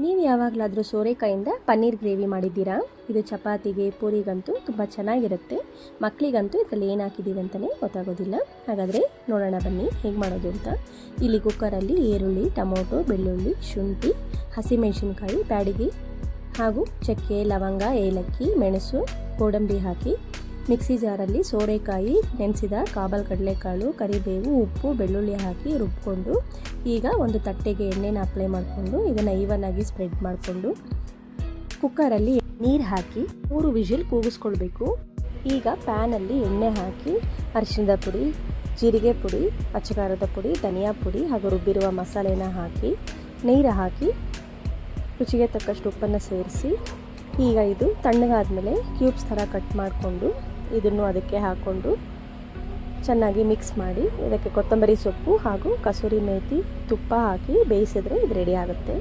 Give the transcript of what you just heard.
ನೀವು ಯಾವಾಗಲಾದರೂ ಸೋರೆಕಾಯಿಂದ ಪನ್ನೀರ್ ಗ್ರೇವಿ ಮಾಡಿದ್ದೀರಾ? ಇದು ಚಪಾತಿಗೆ, ಪೂರಿಗಂತೂ ತುಂಬ ಚೆನ್ನಾಗಿರುತ್ತೆ. ಮಕ್ಕಳಿಗಂತೂ ಇದರಲ್ಲಿ ಏನು ಹಾಕಿದ್ದೀವಿ ಅಂತಲೇ ಗೊತ್ತಾಗೋದಿಲ್ಲ. ಹಾಗಾದರೆ ನೋಡೋಣ ಬನ್ನಿ ಹೇಗೆ ಮಾಡೋದು ಅಂತ. ಇಲ್ಲಿ ಕುಕ್ಕರಲ್ಲಿ ಈರುಳ್ಳಿ, ಟೊಮೊಟೊ, ಬೆಳ್ಳುಳ್ಳಿ, ಶುಂಠಿ, ಹಸಿಮೆಣಸಿನ್ಕಾಯಿ, ಬ್ಯಾಡಗಿ ಹಾಗೂ ಚಕ್ಕೆ, ಲವಂಗ, ಏಲಕ್ಕಿ, ಮೆಣಸು, ಗೋಡಂಬಿ ಹಾಕಿ ಮಿಕ್ಸಿ ಜಾರಲ್ಲಿ ಸೋರೆಕಾಯಿ, ನೆನೆಸಿದ ಕಾಬಲ್ ಕಡಲೆಕಾಳು, ಕರಿಬೇವು, ಉಪ್ಪು, ಬೆಳ್ಳುಳ್ಳಿ ಹಾಕಿ ರುಬ್ಕೊಂಡು ಈಗ ಒಂದು ತಟ್ಟೆಗೆ ಎಣ್ಣೆನ ಅಪ್ಲೈ ಮಾಡಿಕೊಂಡು ಇದನ್ನು ಈವನ್ನಾಗಿ ಸ್ಪ್ರೆಡ್ ಮಾಡಿಕೊಂಡು ಕುಕ್ಕರಲ್ಲಿ ನೀರು ಹಾಕಿ 3 ವಿಷಿಲ್ ಕೂಗಿಸ್ಕೊಳ್ಬೇಕು. ಈಗ ಪ್ಯಾನಲ್ಲಿ ಎಣ್ಣೆ ಹಾಕಿ ಅರಿಶಿಣದ ಪುಡಿ, ಜೀರಿಗೆ ಪುಡಿ, ಅಚ್ಚಕಾರದ ಪುಡಿ, ಧನಿಯಾ ಪುಡಿ ಹಾಗೂ ರುಬ್ಬಿರುವ ಮಸಾಲೆನ ಹಾಕಿ ನೀರು ಹಾಕಿ ರುಚಿಗೆ ತಕ್ಕಷ್ಟು ಉಪ್ಪನ್ನು ಸೇರಿಸಿ ಈಗ ಇದು ತಣ್ಣಗಾದ್ಮೇಲೆ ಕ್ಯೂಬ್ಸ್ ಥರ ಕಟ್ ಮಾಡಿಕೊಂಡು ಇದನ್ನು ಅದಕ್ಕೆ ಹಾಕ್ಕೊಂಡು ಚೆನ್ನಾಗಿ ಮಿಕ್ಸ್ ಮಾಡಿ ಇದಕ್ಕೆ ಕೊತ್ತಂಬರಿ ಸೊಪ್ಪು ಹಾಗೂ ಕಸೂರಿ ಮೇಥಿ ತುಪ್ಪ ಹಾಕಿ ಬೇಯಿಸಿದ್ರೆ ಇದು ರೆಡಿ ಆಗುತ್ತೆ.